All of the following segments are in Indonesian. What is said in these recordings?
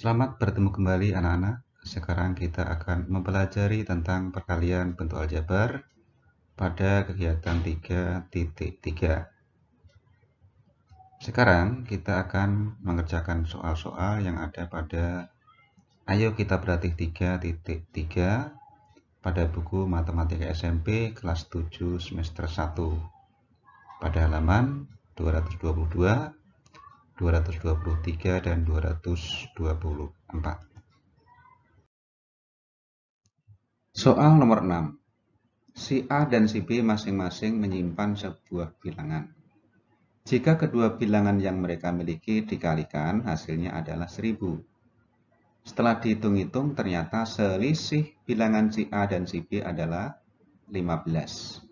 Selamat bertemu kembali anak-anak. Sekarang kita akan mempelajari tentang perkalian bentuk aljabar pada kegiatan 3.3. Sekarang kita akan mengerjakan soal-soal yang ada pada Ayo Kita Berlatih 3.3 pada buku Matematika SMP kelas 7 semester 1 pada halaman 222, 223, dan 224. Soal nomor 6. Si A dan si B masing-masing menyimpan sebuah bilangan. Jika kedua bilangan yang mereka miliki dikalikan, hasilnya adalah 1000. Setelah dihitung-hitung, ternyata selisih bilangan si A dan si B adalah 15.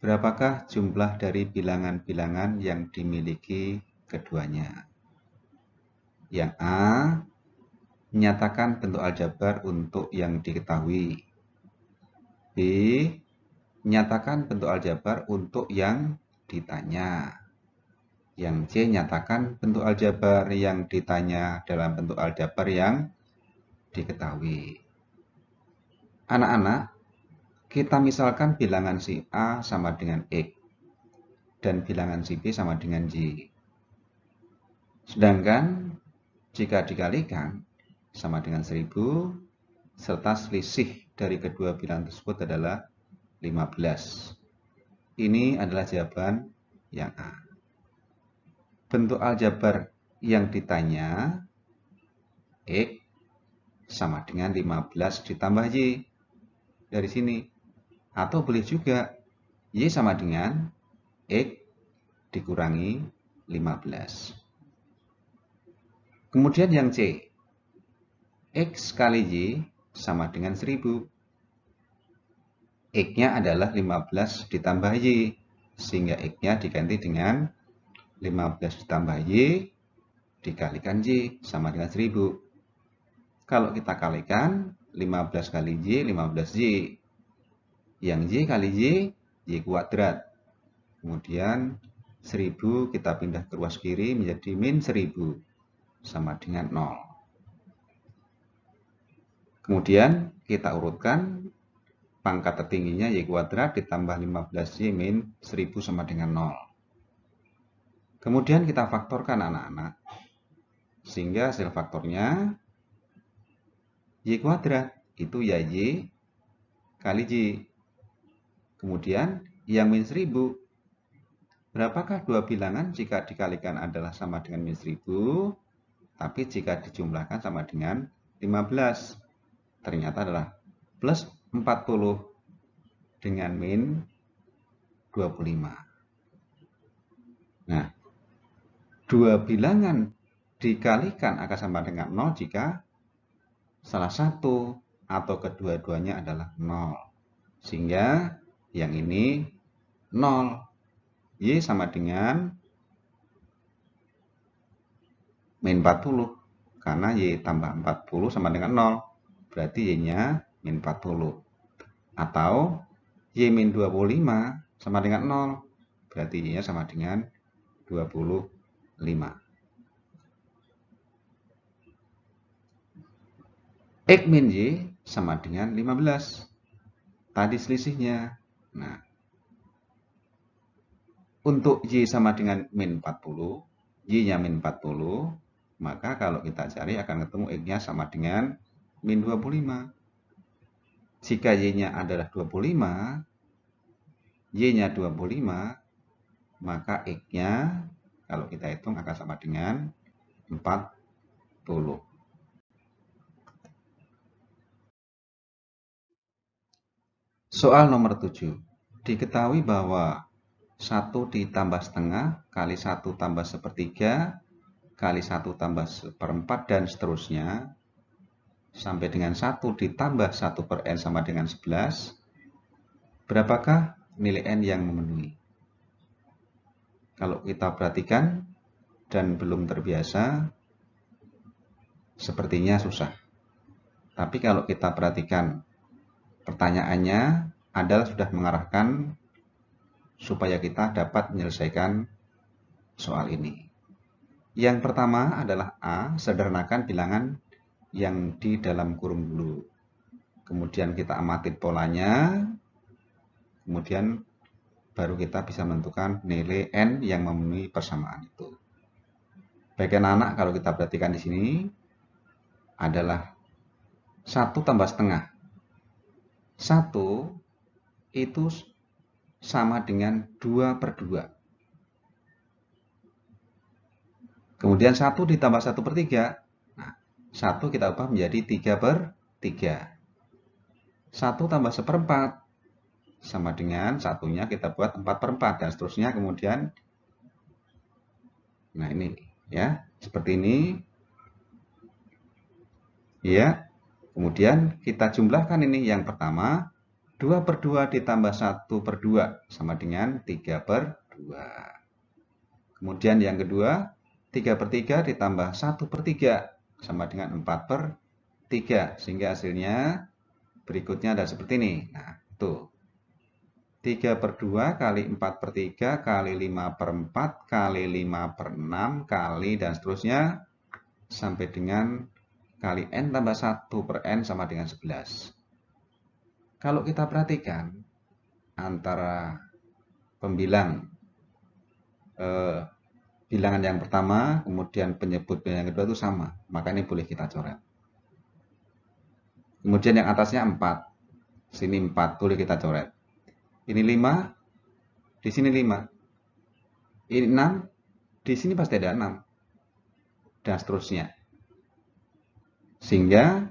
Berapakah jumlah dari bilangan-bilangan yang dimiliki keduanya? Yang A, menyatakan bentuk aljabar untuk yang diketahui. B, menyatakan bentuk aljabar untuk yang ditanya. Yang C, nyatakan bentuk aljabar yang ditanya dalam bentuk aljabar yang diketahui. Anak-anak, kita misalkan bilangan si A sama dengan X dan bilangan si B sama dengan Y. Sedangkan jika dikalikan sama dengan 1000 serta selisih dari kedua bilangan tersebut adalah 15. Ini adalah jawaban yang A. Bentuk aljabar yang ditanya X sama dengan 15 ditambah Y dari sini. Atau boleh juga Y sama dengan X dikurangi 15. Kemudian yang C, X kali Y sama dengan 1000. X-nya adalah 15 ditambah Y, sehingga X-nya diganti dengan 15 ditambah Y dikalikan Y sama dengan 1000. Kalau kita kalikan 15 kali Y, 15Y. Yang Y kali Y, Y kuadrat. Kemudian 1000 kita pindah ke ruas kiri menjadi min 1000 sama dengan 0. Kemudian kita urutkan pangkat tertingginya Y kuadrat ditambah 15Y min 1000 sama dengan 0. Kemudian kita faktorkan anak-anak. Sehingga hasil faktornya Y kuadrat itu ya Y kali Y. Kemudian yang min 1000. Berapakah dua bilangan jika dikalikan adalah sama dengan min 1000, tapi jika dijumlahkan sama dengan 15. Ternyata adalah plus 40 dengan min 25. Nah, dua bilangan dikalikan akan sama dengan 0 jika salah satu atau kedua-duanya adalah 0. Sehingga yang ini 0. Y sama dengan min 40. Karena Y tambah 40 sama dengan 0. Berarti Y-nya min 40. Atau Y min 25 sama dengan 0. Berarti Y-nya sama dengan 25. X min Y sama dengan 15. Tadi selisihnya. Nah, untuk Y sama dengan min 40, Y-nya min 40, maka kalau kita cari akan ketemu X-nya sama dengan min 25. Jika Y-nya adalah 25, Y-nya 25, maka X-nya kalau kita hitung akan sama dengan 40. Soal nomor 7. Diketahui bahwa 1 ditambah setengah kali 1 tambah sepertiga kali 1 tambah seperempat dan seterusnya sampai dengan 1 ditambah 1 per N sama dengan 11. Berapakah nilai N yang memenuhi? Kalau kita perhatikan dan belum terbiasa, sepertinya susah. Tapi kalau kita perhatikan, pertanyaannya adalah sudah mengarahkan supaya kita dapat menyelesaikan soal ini. Yang pertama adalah A, sederhanakan bilangan yang di dalam kurung dulu. Kemudian kita amati polanya, kemudian baru kita bisa menentukan nilai N yang memenuhi persamaan itu. Bagian anak kalau kita perhatikan di sini adalah 1 tambah setengah. 1 itu sama dengan 2 per 2. Kemudian 1 ditambah 1 per 3. Nah, 1 kita ubah menjadi 3 per 3. 1 tambah 1/4 sama dengan satunya kita buat 4 per 4 dan seterusnya. Kemudian, nah ini ya, seperti ini. Ya, kemudian kita jumlahkan ini yang pertama. 2 per 2 ditambah 1 per 2 sama dengan 3 per 2. Kemudian yang kedua, 3 per 3 ditambah 1 per 3 sama dengan 4 per 3. Sehingga hasilnya berikutnya ada seperti ini. Nah, tuh. 3 per 2 kali 4 per 3 kali 5 per 4 kali 5 per 6 kali dan seterusnya sampai dengan kali N tambah 1 per N sama dengan 11. Kalau kita perhatikan antara pembilang bilangan yang pertama, kemudian penyebut bilangan yang kedua itu sama. Maka ini boleh kita coret. Kemudian yang atasnya 4. Sini 4, boleh kita coret. Ini 5, di sini 5. Ini 6, di sini pasti ada 6. Dan seterusnya. Sehingga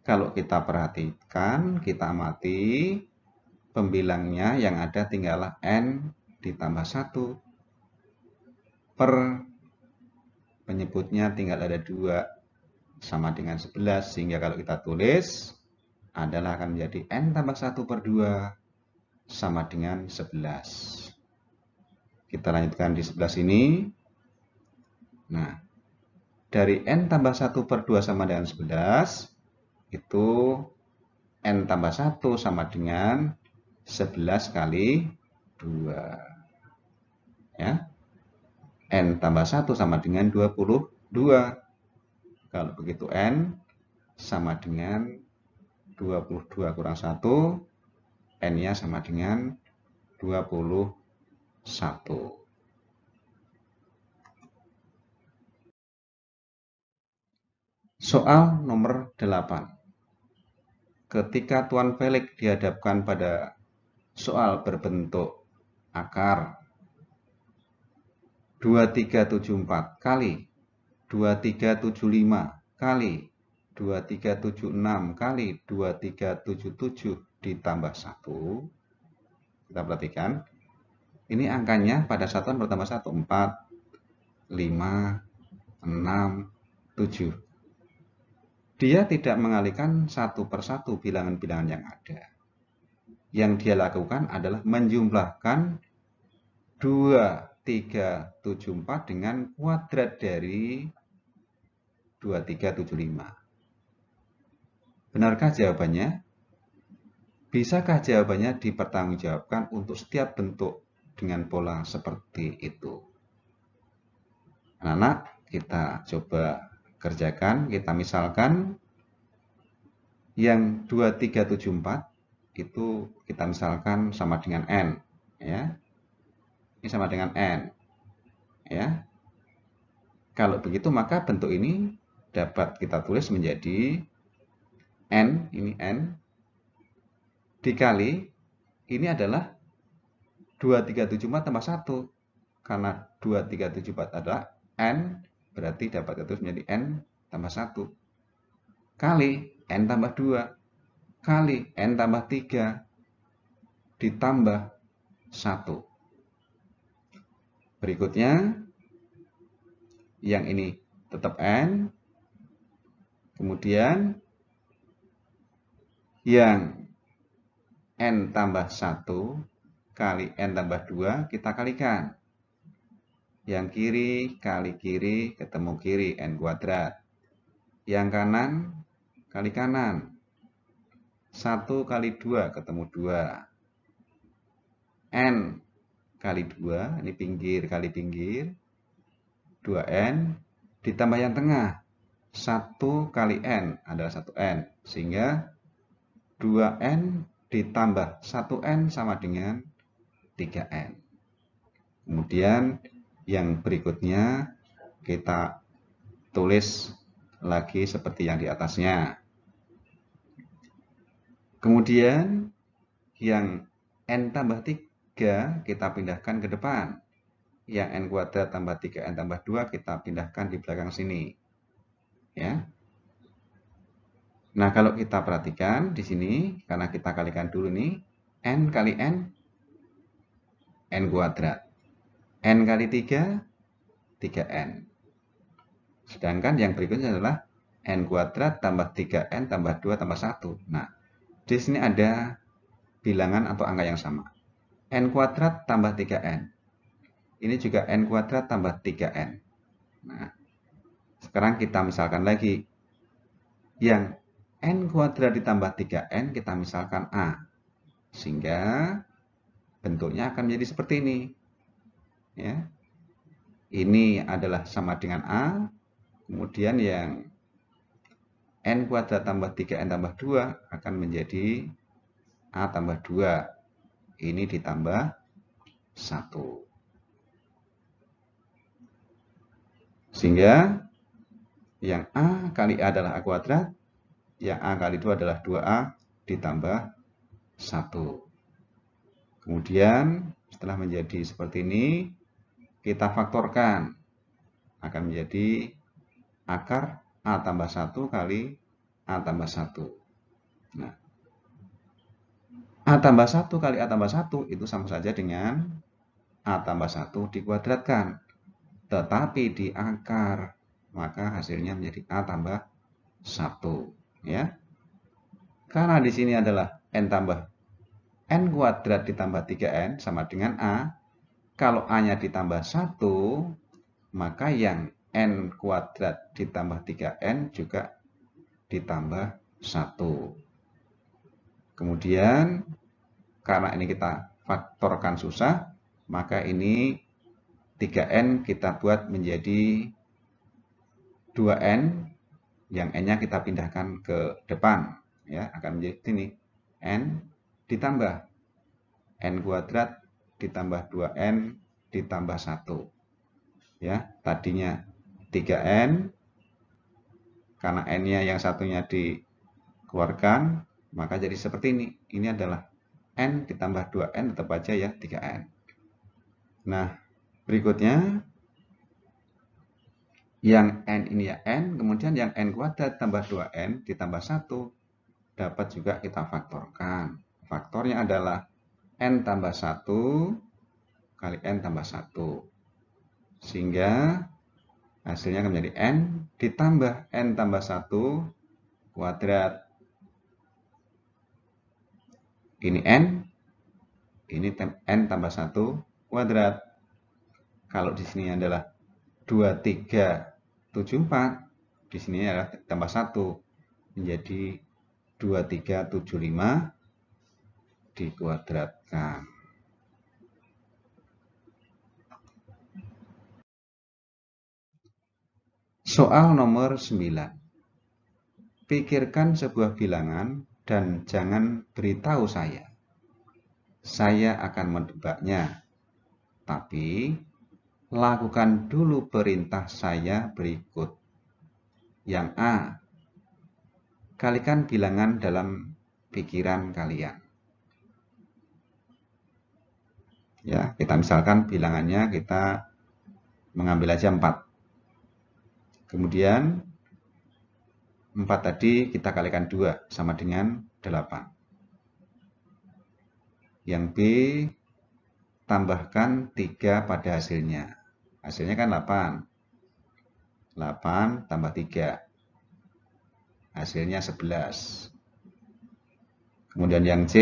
kalau kita perhatikan, kita amati pembilangnya yang ada tinggallah N ditambah 1. Per penyebutnya tinggal ada 2 sama dengan 11. Sehingga kalau kita tulis adalah akan menjadi N tambah 1 per 2 sama dengan 11. Kita lanjutkan di sebelah sini. Nah, dari N tambah 1 per 2 sama dengan 11, itu N tambah 1 sama dengan 11 kali 2. Ya. N tambah 1 sama dengan 22. Kalau begitu N sama dengan 22 kurang 1, N-nya sama dengan 21. Soal nomor 8. Ketika Tuan Felix dihadapkan pada soal berbentuk akar 2374 kali 2375 kali 2376 kali 2377 ditambah 1. Kita perhatikan. Ini angkanya pada satuan bertambah 1. 4, 5, 6, 7. Dia tidak mengalihkan satu persatu bilangan-bilangan yang ada. Yang dia lakukan adalah menjumlahkan 2374 dengan kuadrat dari 2375. Benarkah jawabannya? Bisakah jawabannya dipertanggungjawabkan untuk setiap bentuk dengan pola seperti itu? Anak-anak, kita coba kerjakan. Kita misalkan yang 2374 itu kita misalkan sama dengan N. Ya. Ini sama dengan N. Ya. Kalau begitu maka bentuk ini dapat kita tulis menjadi N, ini N, dikali, ini adalah 2374 tambah 1. Karena 2374 adalah N, berarti dapat kita tulis menjadi N tambah 1. Kali N tambah 2. Kali N tambah 3. Ditambah 1. Berikutnya, yang ini tetap N. Kemudian, yang N tambah 1 kali N tambah 2 kita kalikan. Yang kiri kali kiri ketemu kiri, N kuadrat. Yang kanan kali kanan. 1 kali 2 ketemu 2. N kali 2, ini pinggir kali pinggir. 2N ditambah yang tengah. 1 kali N adalah 1N. Sehingga 2N ditambah 1N sama dengan 3N. Kemudian yang berikutnya kita tulis lagi seperti yang di atasnya. Kemudian yang N tambah 3 kita pindahkan ke depan. Yang N kuadrat tambah 3N tambah 2 kita pindahkan di belakang sini. Ya. Nah, kalau kita perhatikan di sini, karena kita kalikan dulu nih, N kali N, N kuadrat. N kali 3, 3N. Sedangkan yang berikutnya adalah N kuadrat tambah 3N tambah 2 tambah 1. Nah, di sini ada bilangan atau angka yang sama. N kuadrat tambah 3N. Ini juga N kuadrat tambah 3N. Nah, sekarang kita misalkan lagi. Yang N kuadrat ditambah 3N kita misalkan A. Sehingga bentuknya akan menjadi seperti ini. Ya. Ini adalah sama dengan A. Kemudian yang N kuadrat tambah 3N tambah 2 akan menjadi A tambah 2. Ini ditambah 1. Sehingga yang A kali A adalah A kuadrat, yang A kali 2 adalah 2A ditambah 1. Kemudian setelah menjadi seperti ini, kita faktorkan. Akan menjadi akar A tambah 1 kali A tambah 1. Nah, A tambah 1 kali A tambah 1 itu sama saja dengan A tambah 1 dikuadratkan. Tetapi di akar, maka hasilnya menjadi A tambah 1. Ya. Karena di sini adalah N tambah N kuadrat ditambah 3N sama dengan A. Kalau A-nya ditambah 1, maka yang N kuadrat ditambah 3N juga ditambah 1. Kemudian, karena ini kita faktorkan susah, maka ini 3N kita buat menjadi 2N, yang N-nya kita pindahkan ke depan. Ya, akan menjadi ini, N ditambah N kuadrat ditambah 2N ditambah 1. Ya, tadinya 3N, karena N-nya yang satunya dikeluarkan, maka jadi seperti ini. Ini adalah N ditambah 2N, tetap aja ya 3N. Nah, berikutnya, yang N ini ya N, kemudian yang N kuadrat tambah 2N ditambah 1, dapat juga kita faktorkan. Faktornya adalah N tambah 1 kali N tambah 1. Sehingga hasilnya akan menjadi N ditambah N tambah 1 kuadrat. Ini N, ini N tambah 1 kuadrat. Kalau di sini adalah 2374, di sini adalah tambah 1, menjadi 2375 dikuadratkan. Soal nomor 9. Pikirkan sebuah bilangan dan jangan beritahu saya. Saya akan menebaknya. Tapi lakukan dulu perintah saya berikut. Yang A. Kalikan bilangan dalam pikiran kalian. Ya, kita misalkan bilangannya kita mengambil aja 4. Kemudian 4 tadi kita kalikan 2 sama dengan 8. Yang B, tambahkan 3 pada hasilnya. Hasilnya kan 8. 8 tambah 3. Hasilnya 11. Kemudian yang C,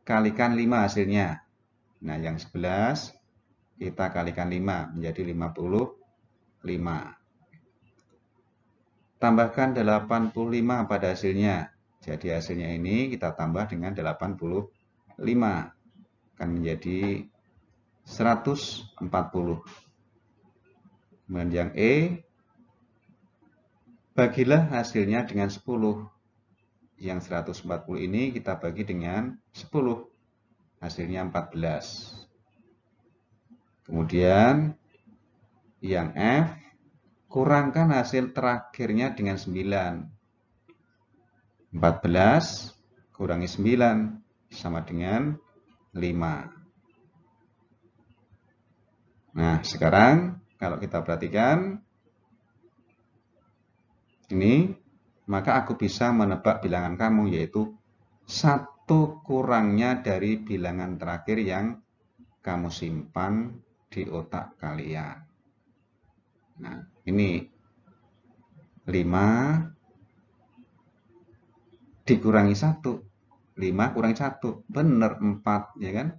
kalikan 5 hasilnya. Nah, yang 11 kita kalikan 5 menjadi 55. Tambahkan 85 pada hasilnya. Jadi hasilnya ini kita tambah dengan 85. Akan menjadi 140. Kemudian yang E, bagilah hasilnya dengan 10. Yang 140 ini kita bagi dengan 10. Hasilnya 14. Kemudian yang F, kurangkan hasil terakhirnya dengan 9. 14 kurangi 9 sama dengan 5. Nah, sekarang kalau kita perhatikan ini, maka aku bisa menebak bilangan kamu, yaitu 1 kurangnya dari bilangan terakhir yang kamu simpan di otak kalian. Nah, ini 5 dikurangi 1. 5 kurangi 1. Benar 4, ya kan?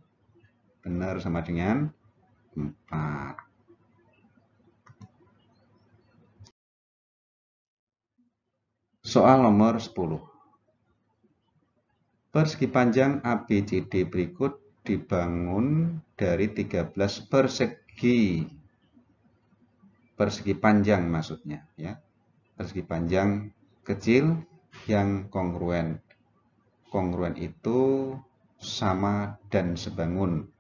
Benar sama dengan 4. Soal nomor 10. Persegi panjang ABCD berikut dibangun dari 13 persegi. Persegi panjang maksudnya, ya. Persegi panjang kecil yang kongruen. Kongruen itu sama dan sebangun.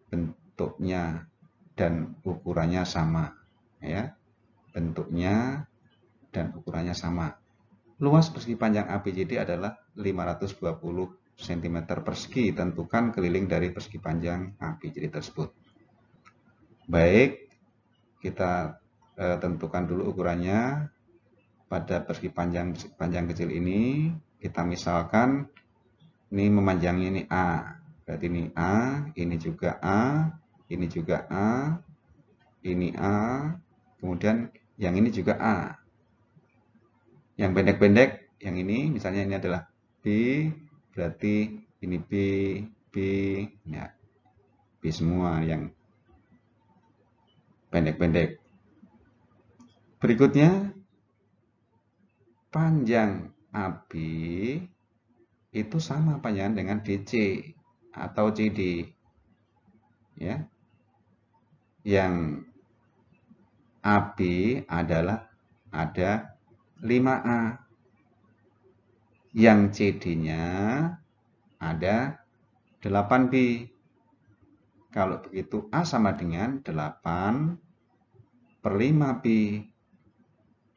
Bentuknya dan ukurannya sama, ya. Bentuknya dan ukurannya sama. Luas persegi panjang ABCD adalah 520 cm persegi. Tentukan keliling dari persegi panjang ABCD tersebut. Baik, kita tentukan dulu ukurannya. Pada persegi panjang kecil ini, kita misalkan ini memanjangnya ini A. Berarti ini A, ini juga A, ini juga A, ini A, kemudian yang ini juga A. Yang pendek-pendek, yang ini misalnya ini adalah B, berarti ini B, ya, B semua yang pendek-pendek. Berikutnya, panjang AB itu sama panjang dengan DC atau CD, ya. Yang AB adalah ada 5A. Yang CD-nya ada 8B. Kalau begitu A sama dengan 8 per 5B.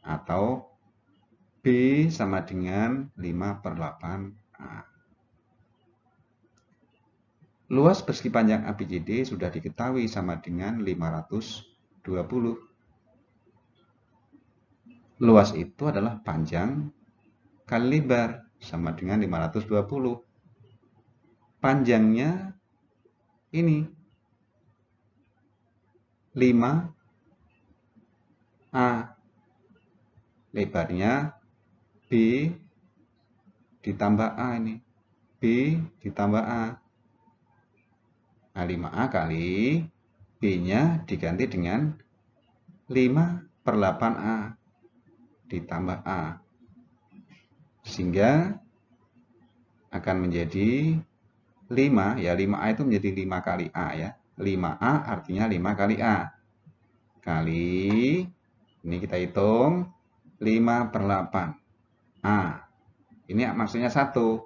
Atau B sama dengan 5 per 8A. Luas persegi panjang ABCD sudah diketahui sama dengan 520. Luas itu adalah panjang kali lebar, sama dengan 520. Panjangnya ini 5A. Lebarnya B ditambah A ini. B ditambah A. Nah, 5A kali B-nya diganti dengan 5 per 8A ditambah A. Sehingga akan menjadi 5, ya 5A itu menjadi 5 kali A ya. 5A artinya 5 kali A. Kali, ini kita hitung, 5 per 8. A. Ini maksudnya 1.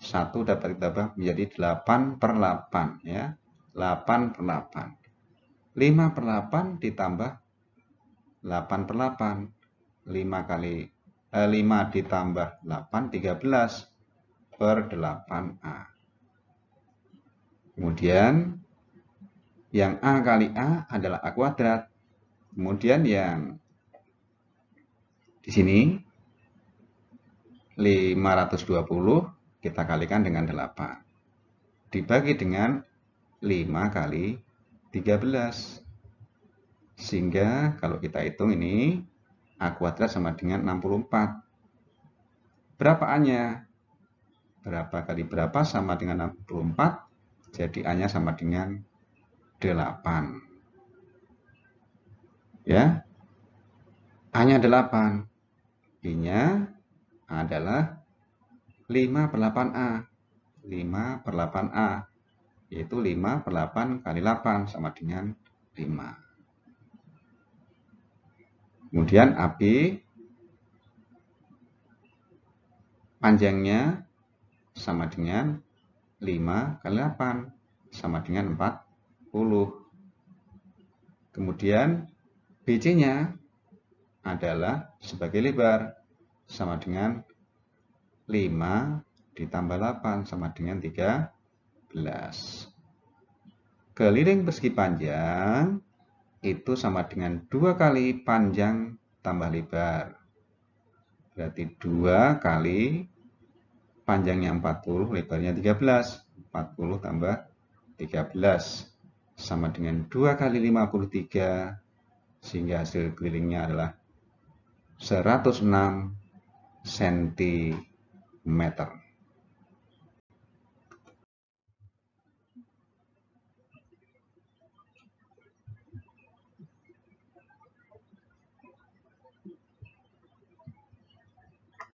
1 dapat ditambah menjadi 8 per 8 ya. 8 per 8. 5 per 8 ditambah 8 per 8. 5 kali 5 ditambah 8, 13 per 8A. Kemudian yang A kali A adalah A kuadrat. Kemudian yang di sini 520 kita kalikan dengan 8. Dibagi dengan 5 kali 13. Sehingga kalau kita hitung ini A kuadrat sama dengan 64. Berapa A-nya? Berapa kali berapa sama dengan 64? Jadi A-nya sama dengan 8. Ya. A-nya 8. B-nya adalah 5 per 8A. 5 per 8A. Yaitu 5 per 8 kali 8 sama dengan 5. Kemudian AB panjangnya sama dengan 5 kali 8 sama dengan 40. Kemudian BC-nya adalah sebagai lebar sama dengan 5 ditambah 8 sama dengan 13. Keliling persegi panjang itu sama dengan 2 kali panjang tambah lebar. Berarti 2 kali panjangnya 40, lebarnya 13. 40 tambah 13 sama dengan 2 kali 53, sehingga hasil kelilingnya adalah 106 cm.